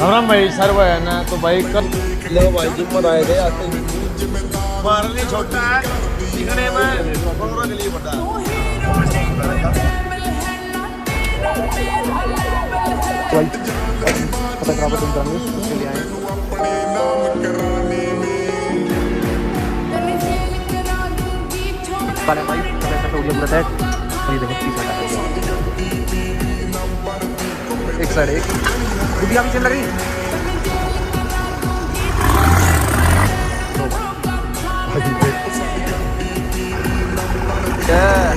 राम भाई सर्व है ना तो भाई कल लो भाई जिम पर आए थे आते ही मारने छोटा है दिखने में बंगलों के लिए बड़ा पता करा तुम जाओगे उसके लिए आए पहले भाई पहले तो ये बोलता है ये देखो पीछे हटा एक साइड एक गुड़िया भी चल रही क्या